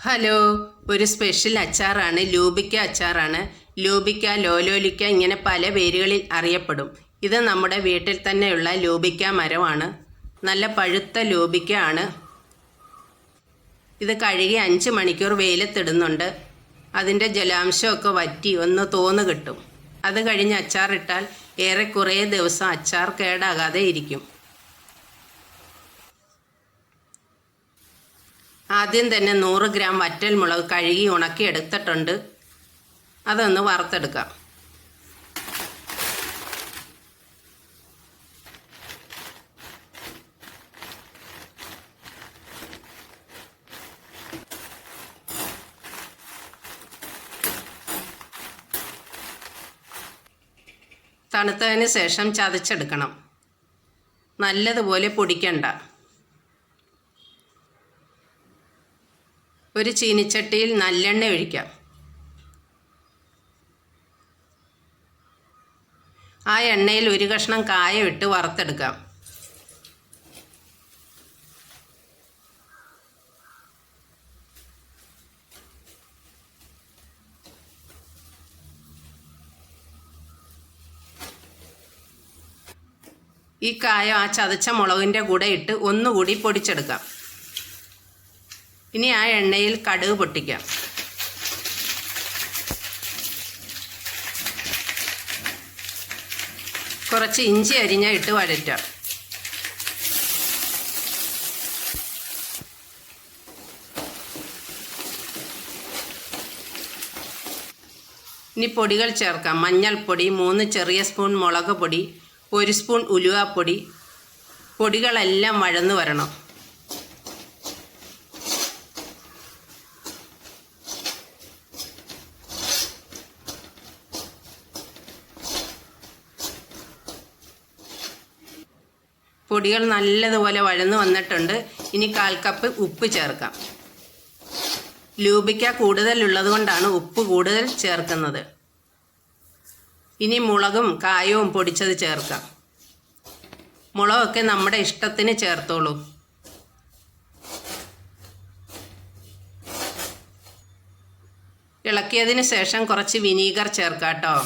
Hello, ഒരു special അച്ചാറാണ് ലൂബിക്ക അച്ചാറാണ്. ലൂബിക്ക, ലോലോലിക്ക ഇങ്ങനെ പല പേരുകളിൽ അറിയപ്പെടും. ഇത് നമ്മുടെ വീട്ടിൽ തന്നെയുള്ള ലൂബിക്ക മരമാണ്. നല്ല പഴുത്ത ലൂബിക്ക ആണ്. ഇത് കഴുകി 5 മണിക്കൂർ വെയിലത്തിടുന്നുണ്ട്. അതിൻ്റെ ജലാംശമൊക്കെ വറ്റി ഒന്ന് തോന്ന് കിട്ടും. അത് കഴിഞ്ഞ് അച്ചാറിട്ടാൽ ഏറെ കുറേ ദിവസം അച്ചാർ കേടാകാതെ ഇരിക്കും. ആദ്യം തന്നെ 100 ഗ്രാം വറ്റൽ മുളക് കഴുകി ഉണക്കി എടുത്തിട്ടുണ്ട്. അതൊന്ന് വറുത്തെടുക്കാം. തണുത്തതിന് ശേഷം ചതച്ചെടുക്കണം. നല്ലതുപോലെ പൊടിക്കണ്ട. ഒരു ചീനിച്ചട്ടിയിൽ നല്ലെണ്ണ ഒഴിക്കാം. ആ എണ്ണയിൽ ഒരു കഷ്ണം കായം ഇട്ട് വറുത്തെടുക്കാം. ഈ കായം ആ ചതച്ച മുളകിൻ്റെ കൂടെ ഇട്ട് ഒന്നുകൂടി പൊടിച്ചെടുക്കാം. ഇനി ആ എണ്ണയിൽ കടുക് പൊട്ടിക്കാം. കുറച്ച് ഇഞ്ചി ഇട്ട് വഴറ്റാം. ഇനി പൊടികൾ ചേർക്കാം. മഞ്ഞൾപ്പൊടി, 3 ചെറിയ സ്പൂൺ മുളക് പൊടി, 1 സ്പൂൺ ഉലുവാപ്പൊടി. പൊടികളെല്ലാം വഴന്നു വരണം. പൊടികൾ നല്ലതുപോലെ വഴന്നു വന്നിട്ടുണ്ട്. ഇനി 1/4 കപ്പ് ഉപ്പ് ചേർക്കാം. ലൂബിക്ക കൂടുതലുള്ളത് കൊണ്ടാണ് ഉപ്പ് കൂടുതൽ ചേർക്കുന്നത്. ഇനി മുളകും കായവും പൊടിച്ചത് ചേർക്കാം. മുളകൊക്കെ നമ്മുടെ ഇഷ്ടത്തിന് ചേർത്തോളൂ. ഇളക്കിയതിന് ശേഷം കുറച്ച് വിനീഗർ ചേർക്കാം കേട്ടോ.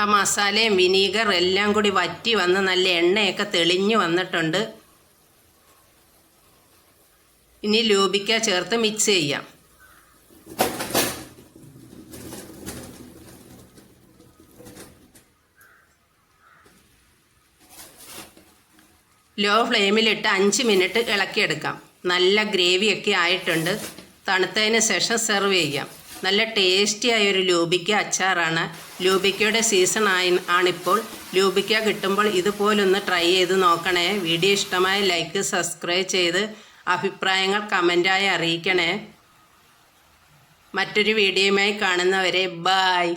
ആ മസാലയും വിനീഗർ എല്ലാം കൂടി വറ്റി വന്ന് നല്ല എണ്ണയൊക്കെ തെളിഞ്ഞു വന്നിട്ടുണ്ട്. ഇനി ലൂബിക്ക ചേർത്ത് മിക്സ് ചെയ്യാം. ലോ ഫ്ലെയിമിലിട്ട് 5 മിനിറ്റ് ഇളക്കിയെടുക്കാം. നല്ല ഗ്രേവിയൊക്കെ ആയിട്ടുണ്ട്. തണുത്തതിന് ശേഷം സെർവ് ചെയ്യാം. നല്ല ടേസ്റ്റി ആയൊരു ലൂബിക്ക അച്ചാറാണ്. ലൂബിക്കയുടെ സീസൺ ആണിപ്പോൾ. ലൂബിക്ക കിട്ടുമ്പോൾ ഇതുപോലൊന്ന് ട്രൈ ചെയ്ത് നോക്കണേ. വീഡിയോ ഇഷ്ടമായ ലൈക്ക്, സബ്സ്ക്രൈബ് ചെയ്ത് അഭിപ്രായങ്ങൾ കമൻറ്റായി അറിയിക്കണേ. മറ്റൊരു വീഡിയോയുമായി കാണുന്നവരെ ബായ്.